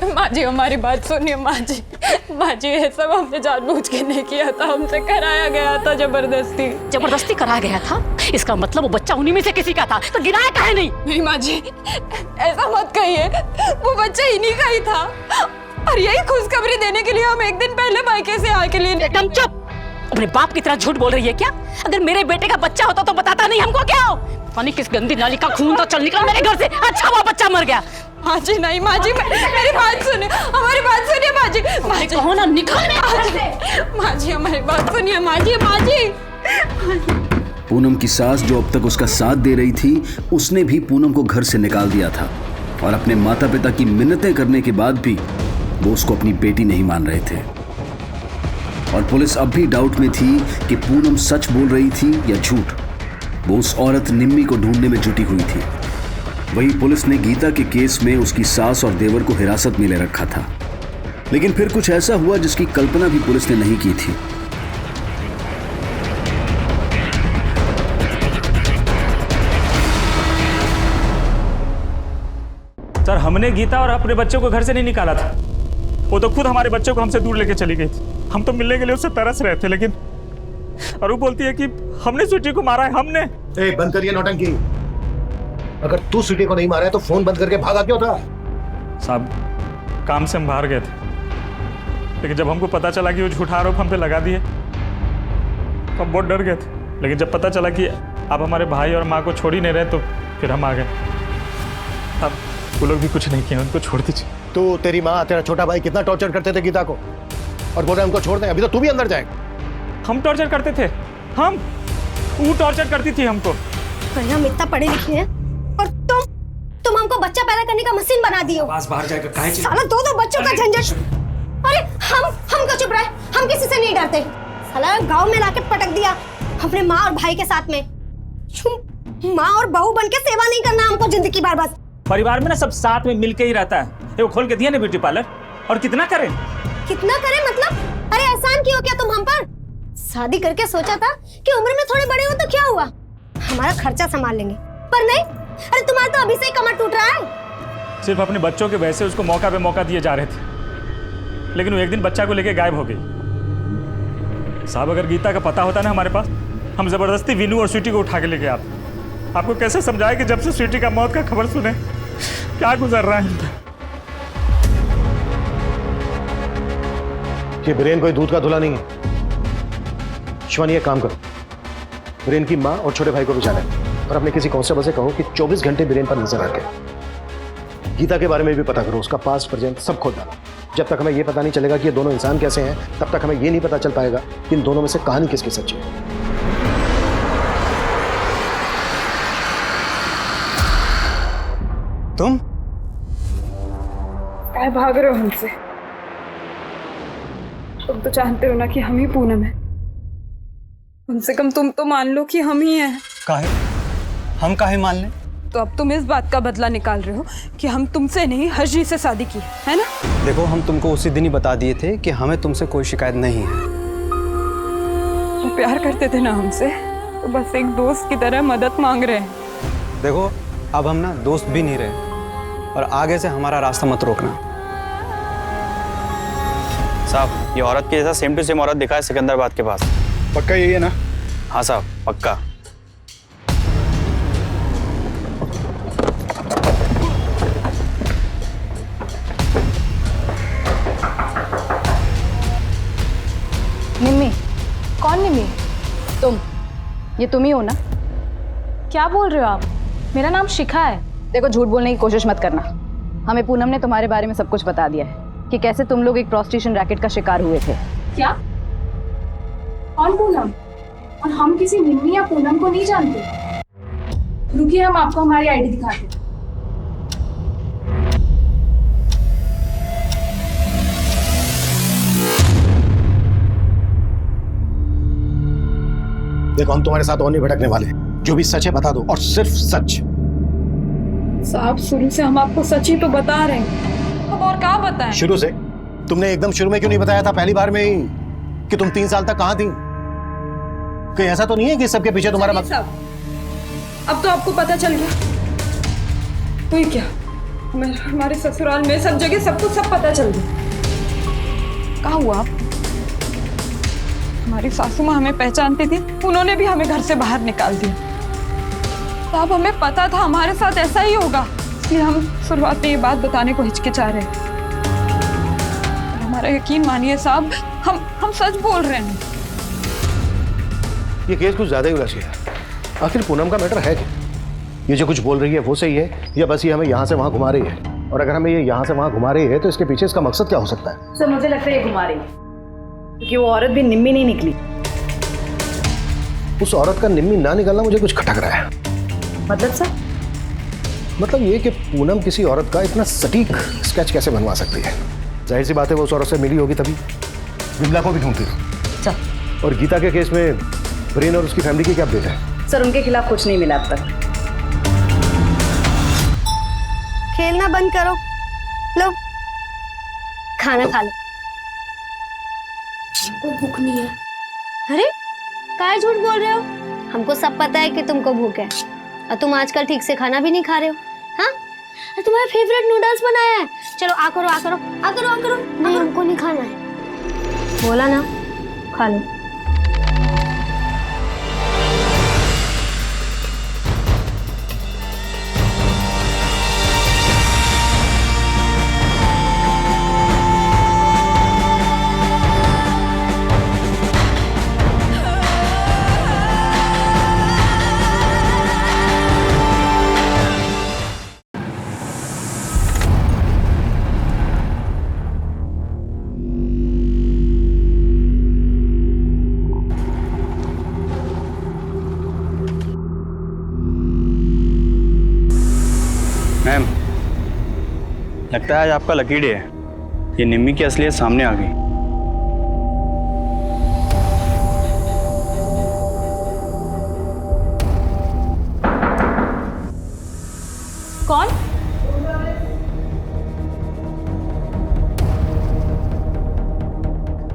माँ जी हमारी बात सुनिए माँ जी ये सब हमने जानबूझ के नहीं किया था, हमसे कराया गया था जबरदस्ती कराया गया था। इसका मतलब वो बच्चा उन्हीं में से किसी का था, तो गिराया काहे नहीं माँ जी ऐसा मत कहिए, वो बच्चा इन्हीं का ही था और यही खुशखबरी देने के लिए हम एक दिन पहले मायके से आके लिए। एकदम चुप, अपने बाप की तरह झूठ बोल रही है क्या? अगर मेरे बेटे का बच्चा होता तो बताता नहीं हमको क्या हो? पानी किस गंदी नाली का खून तो चल निकला मेरे घर से। अच्छा वो बच्चा मर गया। माँ जी नहीं, माँ जी मेरी बात सुनिए, हमारी बात सुनिए माँ जी। कहो ना निकल माँ जी हमारी बात सुनिए माँ जी। पूनम की सास जो अब तक उसका साथ दे रही थी, उसने भी पूनम को घर से निकाल दिया था और अपने माता पिता की मिन्नतें करने के बाद भी वो उसको अपनी बेटी नहीं मान रहे थे। और पुलिस अब भी डाउट में थी कि पूनम सच बोल रही थी या झूठ। वो उस औरत निम्मी को ढूंढने में जुटी हुई थी। वही पुलिस ने गीता के केस में उसकी सास और देवर को हिरासत में ले रखा था। लेकिन फिर कुछ ऐसा हुआ जिसकी कल्पना भी पुलिस ने नहीं की थी। सर हमने गीता और अपने बच्चों को घर से नहीं निकाला था, वो तो खुद हमारे बच्चों को हमसे दूर लेके चली गई थी। हम तो मिलने के लिए उससे तरस रहे थे, लेकिन और वो बोलती है कि हमने स्वीटी को मारा है। हमने बंद करिए नौटंकी। अगर तू स्वीटी को नहीं मारा है तो फोन बंद करके भागा क्यों था? साहब काम से हम बाहर गए थे, लेकिन जब हमको पता चला कि वो झूठा आरोप हम पे लगा दिए तो हम बहुत डर गए थे। लेकिन जब पता चला कि आप हमारे भाई और माँ को छोड़ ही नहीं रहे तो फिर हम आ गए। अब वो लोग भी कुछ नहीं किए, उनको छोड़ दीजिए। तो तेरी माँ तेरा छोटा भाई कितना टॉर्चर करते थे गीता को और बोल रहे उनको छोड़ दे। अभी तो तू भी अंदर जाएगा। हम टॉर्चर करते थे? वो टॉर्चर करती थी हमको। हम इतना पढ़े लिखे हैं और तुम हमको बच्चा पैदा करने का मशीन बना दिए हो। बाहर जाएगा काहे? साला दो बच्चों का झंझट। अरे हम क्यों चुप रहे? हम किसी से नहीं डरते। साला गांव में लाके पटक दिया अपने माँ और भाई के साथ में। माँ और बहू बन के सेवा नहीं करना हमको जिंदगी भर। बस परिवार में ना सब साथ में मिलके ही रहता है। वो खोल के दिया ना ब्यूटी पार्लर, और कितना करें मतलब? अरे एहसान क्यों किया तुम हम पर? शादी करके सोचा था कि उम्र में थोड़े बड़े हो तो क्या हुआ, हमारा खर्चा संभाल लेंगे, पर नहीं। अरे तुम्हारा तो अभी से ही कमर टूट रहा है। सिर्फ अपने बच्चों के वैसे उसको मौका पे मौका दिए जा रहे थे, लेकिन वो एक दिन बच्चा को लेके गायब हो गई। साहब अगर गीता का पता होता ना हमारे पास, हम जबरदस्ती विनू और स्वीटी को उठा के लेके आते। आपको कैसे समझाए कि जब से स्वीटी का मौत का खबर सुने क्या गुजर रहा है। कि बीरेन कोई दूध का धुला नहीं है। शिवानी एक काम करो, बीरेन की माँ और छोटे भाई को बिछा ले और अपने किसी कांस्टेबल से कहो कि 24 घंटे बीरेन पर नजर रखे। गीता के बारे में भी पता करो, उसका पास्ट प्रेजेंट सब खोज डालो। जब तक हमें यह पता नहीं चलेगा कि ये दोनों इंसान कैसे हैं, तब तक हमें यह नहीं पता चल पाएगा कि इन दोनों में से कहानी किसकी सच्ची है। तुम क्या भाग रहे हो हमसे? तुम तो जानते हो ना कि हम ही पूनम है। कम से कम तुम तो मान लो कि हम ही हैं। काहे? हम काहे मान लें? तो अब तुम इस बात का बदला निकाल रहे हो कि हम तुमसे नहीं हर्षी से शादी की है ना? देखो हम तुमको उसी दिन ही बता दिए थे कि हमें तुमसे कोई शिकायत नहीं है। तुम प्यार करते थे ना हमसे, तो बस एक दोस्त की तरह मदद मांग रहे हैं। देखो अब हम ना दोस्त भी नहीं रहे और आगे से हमारा रास्ता मत रोकना। साहब ये औरत की जैसा सेम टू सेम औरत दिखा है सिकंदराबाद के पास। पक्का यही है ना? हाँ साहब पक्का। निम्मी? कौन निम्मी? तुम, ये तुम ही हो ना? क्या बोल रहे हो आप? मेरा नाम शिखा है। देखो झूठ बोलने की कोशिश मत करना। हमें पूनम ने तुम्हारे बारे में सब कुछ बता दिया है कि कैसे तुम लोग एक प्रोस्टिट्यूशन रैकेट का शिकार हुए थे। क्या? कौन पूनम? और हम किसी निम्मी या पूनम को नहीं जानते। रुकिए हम आपको हमारी आईडी दिखाते हैं। देखो हम तुम्हारे साथ और नहीं भटकने वाले। जो भी सच है बता दो, और सिर्फ सच। साहब शुरू से हम आपको सच ही तो बता रहे हैं, अब और क्या बताएं? शुरू से? तुमने एकदम शुरू में क्यों नहीं बताया था पहली बार में ही कि तुम 3 साल तक कहां थी? कहीं ऐसा तो नहीं है कि सबके पीछे तुम्हारा चलिए साहब, अब तो आपको पता चल गया। कोई क्या, हमारे ससुराल में सब जगह सबको सब पता चल गया। कहाँ हुआ आप? हमारी सासू माँ हमें पहचानती थी, उन्होंने भी हमें घर से बाहर निकाल दिया। साहब हमें पता था हमारे साथ ऐसा ही होगा, इसलिए हम शुरुआत में ये बात बताने को हिचकिचा रहे। हमारा यकीन मानिए साहब, हम सच बोल रहे हैं। ये केस कुछ ज्यादा ही उलझ गया। आखिर पूनम का मैटर है क्या? ये जो कुछ बोल रही है वो सही है या बस ये हमें यहाँ से वहाँ घुमा रही है? और अगर हमें ये यहाँ से वहाँ घुमा रही है तो इसके पीछे इसका मकसद क्या हो सकता है? सर मुझे लगता है ये घुमा रही है, क्योंकि वो औरत भी निम्मी नहीं निकली। उस औरत का निम्मी ना निकलना मुझे कुछ खटक रहा है। मतलब सर? मतलब ये कि पूनम किसी औरत का इतना सटीक स्केच कैसे बनवा सकती है? जाहिर सी बात है वो उस औरत से मिली होगी, तभी विमला को भी ढूंढती हो। और गीता के केस में ब्रेन और उसकी फैमिली की क्या अपडेट है? सर उनके खिलाफ कुछ नहीं मिला अब तक। खेलना बंद करो, लो खाना खा लो। कोई भूख नहीं है। अरे काय झूठ बोल रहे हो? हमको सब पता है कि तुमको भूख है और तुम आजकल ठीक से खाना भी नहीं खा रहे हो। हाँ, तुम्हारा फेवरेट नूडल्स बनाया है। चलो आ करो आ करो आ करो आ करो। नहीं हमको नहीं खाना है, बोला ना, खा लो। मैम, लगता है आज आपका लकी डे है। ये निम्मी की असलियत सामने आ गई। कौन?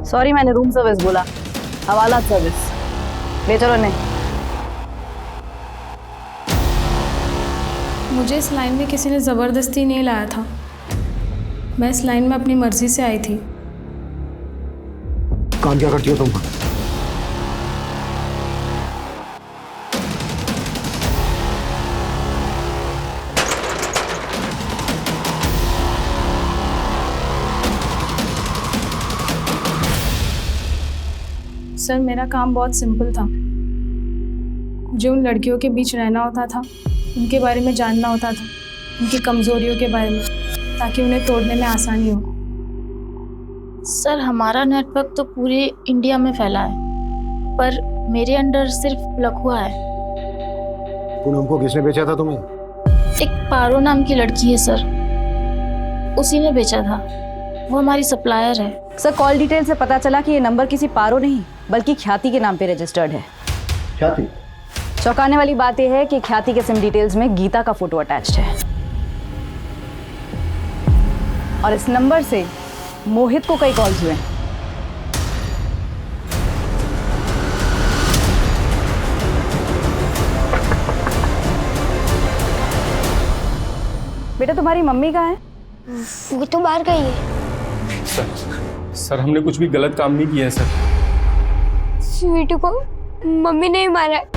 सॉरी मैंने रूम सर्विस बोला, हवालात सर्विस। ले चलो नहीं। मुझे इस लाइन में किसी ने ज़बरदस्ती नहीं लाया था। मैं इस लाइन में अपनी मर्जी से आई थी। काम क्या करती हो तुम? सर मेरा काम बहुत सिंपल था। मुझे उन लड़कियों के बीच रहना होता था, उनके बारे में जानना होता था, उनकी कमजोरियों के बारे में, ताकि उन्हें तोड़ने में आसानी हो। सर हमारा नेटवर्क तो पूरे इंडिया में फैला है, पर मेरे अंडर सिर्फ लखुआ है। पूनम को किसने बेचा था तुम्हें? एक पारो नाम की लड़की है सर, उसी ने बेचा था। वो हमारी सप्लायर है। सर कॉल डिटेल से पता चला कि ये नंबर किसी पारो नहीं बल्कि ख्याति के नाम पे रजिस्टर्ड है। ख्याति? चौंकाने वाली बात यह है कि ख्याति के सिम डिटेल्स में गीता का फोटो अटैच्ड है और इस नंबर से मोहित को कई कॉल्स हुए। बेटा तुम्हारी मम्मी कहाँ है? वो तो बाहर गई है। सर हमने कुछ भी गलत काम नहीं किया है सर। स्वीटू को मम्मी ने ही मारा है।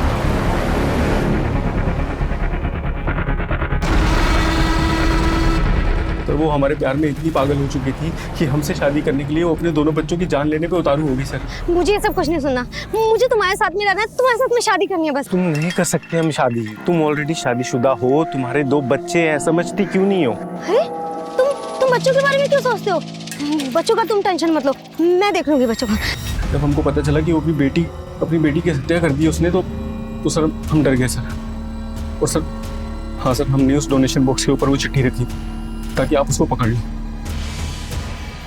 तो वो हमारे प्यार में इतनी पागल हो चुकी थी कि हमसे शादी करने के लिए वो अपने दोनों बच्चों की जान लेने पे उतारू होगी सर। मुझे ये सब कुछ नहीं सुनना, मुझे तुम्हारे साथ में रहना है, तुम्हारे साथ में शादी करनी है बस। तुम नहीं कर सकते हम शादी, तुम ऑलरेडी शादीशुदा हो, तुम्हारे 2 बच्चे हैं, समझती क्यों नहीं हो? अरे तुम बच्चों के बारे में क्यों सोचते हो? बच्चों का तुम टेंशन मत लो, मैं देख लूंगी बच्चों को। जब हमको पता चला कि वो अपनी बेटी की हत्या कर दी उसने, तो सर हम डर गए सर। और सर हाँ सर, हमने उस डोनेशन बॉक्स के ऊपर वो चिट्ठी रखी थी ताकि आप उसको पकड़ लो।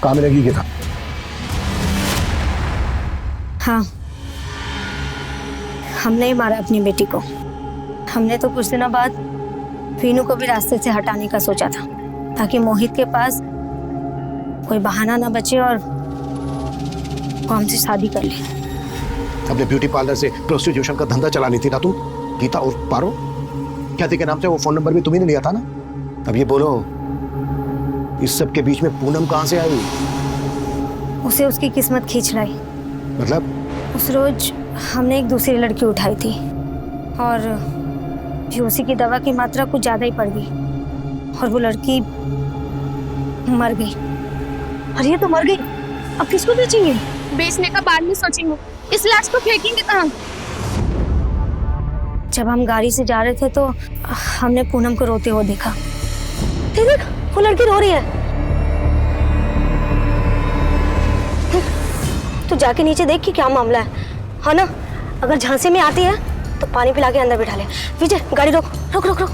कहाँ मिलेगी गीता? हाँ, हमने ही मारा अपनी बेटी को। हमने तो कुछ दिनों बाद वीनू को भी रास्ते से हटाने का सोचा था, ताकि मोहित के पास कोई बहाना ना बचे और वो हमसे शादी कर ले। अपने ब्यूटी पार्लर से प्रोस्टिट्यूशन का धंधा चला ली थी ना तू, गीता और पारो क्या थी के नाम से, वो फोन नंबर भी तुम्ही ने लिया था ना। अब ये बोलो, इस सब के बीच में पूनम कहाँ से आई? उसे उसकी किस्मत खींच लाई। मतलब? उस रोज हमने एक दूसरी लड़की उठाई थी और पीओसी की दवा की मात्रा कुछ ज्यादा ही पड़ गई और वो लड़की मर गई। अरे ये तो मर गई, अब किसको बेचेंगे? बेचने का बाद में सोचेंगे, इस लाश को फेंकेंगे कहाँ? जब हम गाड़ी से जा रहे थे तो हमने पूनम को रोते हुए देखा। देख, वो लड़की रो रही है। तो जाके नीचे देख कि क्या मामला है ना? अगर झांसे में आती है तो पानी पिला के अंदर बिठा ले। विजय, गाड़ी रोक रोक रोक रोक।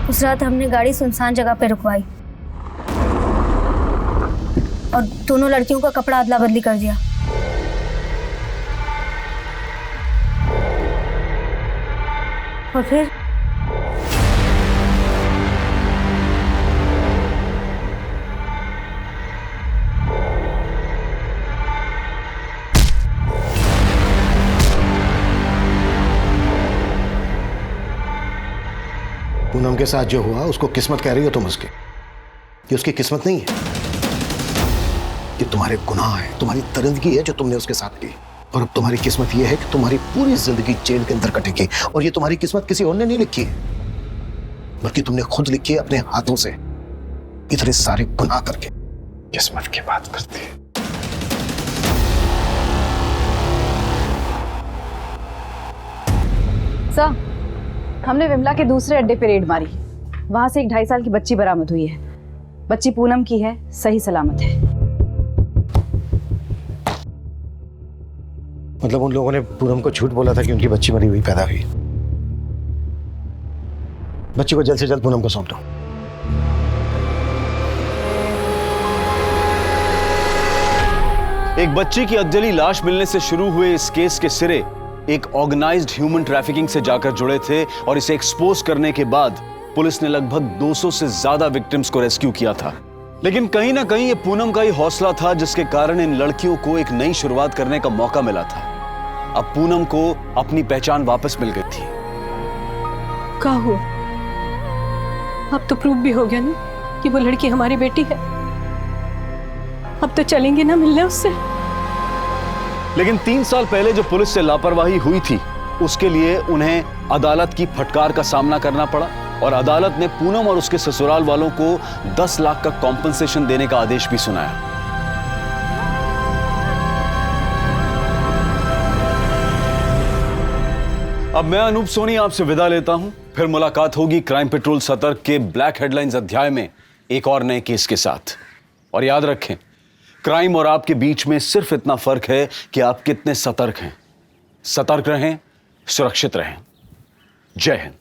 उस रात हमने गाड़ी सुनसान जगह पे रुकवाई और दोनों लड़कियों का कपड़ा अदला बदली कर दिया। और फिर पूनम के साथ जो हुआ उसको किस्मत कह रही हो तुम उसके? ये उसकी किस्मत नहीं है, ये तुम्हारे गुनाह है, तुम्हारी दरिंदगी है जो तुमने उसके साथ की। और अब तुम्हारी किस्मत ये है कि तुम्हारी पूरी जिंदगी जेल के अंदर कटेगी। और ये तुम्हारी किस्मत किसी और ने नहीं लिखी है, बल्कि तुमने खुद लिखी है अपने हाथों से, इतने सारे गुनाह करके। किस्मत की बात करती है। सर, हमने विमला के दूसरे अड्डे पे रेड मारी। वहां से एक 2.5 साल की बच्ची बरामद हुई है। बच्ची पूनम की है, सही सलामत है। मतलब उन लोगों ने पूनम को झूठ बोला था कि उनकी बच्ची मरी हुई पैदा हुई। बच्ची को जल्द से जल्द पूनम को सौंप दो। एक बच्ची की अधजली लाश मिलने से शुरू हुए इस केस के सिरे एक ऑर्गेनाइज्ड ह्यूमन ट्रैफिकिंग से जाकर जुड़े थे और इसे एक्सपोज करने के बाद पुलिस ने लगभग 200 से ज्यादा विक्टिम्स को रेस्क्यू किया था। लेकिन कहीं ना कहीं ये पूनम का ही हौसला था जिसके कारण इन लड़कियों को एक नई शुरुआत करने का मौका मिला था। अब पूनम को अपनी पहचान वापस मिल गई थी। क्या हुआ? अब तो प्रूफ भी हो गया ना कि वो लड़की हमारी बेटी है। अब तो चलेंगे ना मिलने उससे। लेकिन 3 साल पहले जो पुलिस से लापरवाही हुई थी उसके लिए उन्हें अदालत की फटकार का सामना करना पड़ा और अदालत ने पूनम और उसके ससुराल वालों को 10 लाख का कॉम्पनसेशन देने का आदेश भी सुनाया। अब मैं अनूप सोनी आपसे विदा लेता हूं। फिर मुलाकात होगी क्राइम पेट्रोल सतर्क के ब्लैक हेडलाइंस अध्याय में एक और नए केस के साथ। और याद रखें, क्राइम और आपके बीच में सिर्फ इतना फर्क है कि आप कितने सतर्क हैं। सतर्क रहें, सुरक्षित रहें। जय हिंद।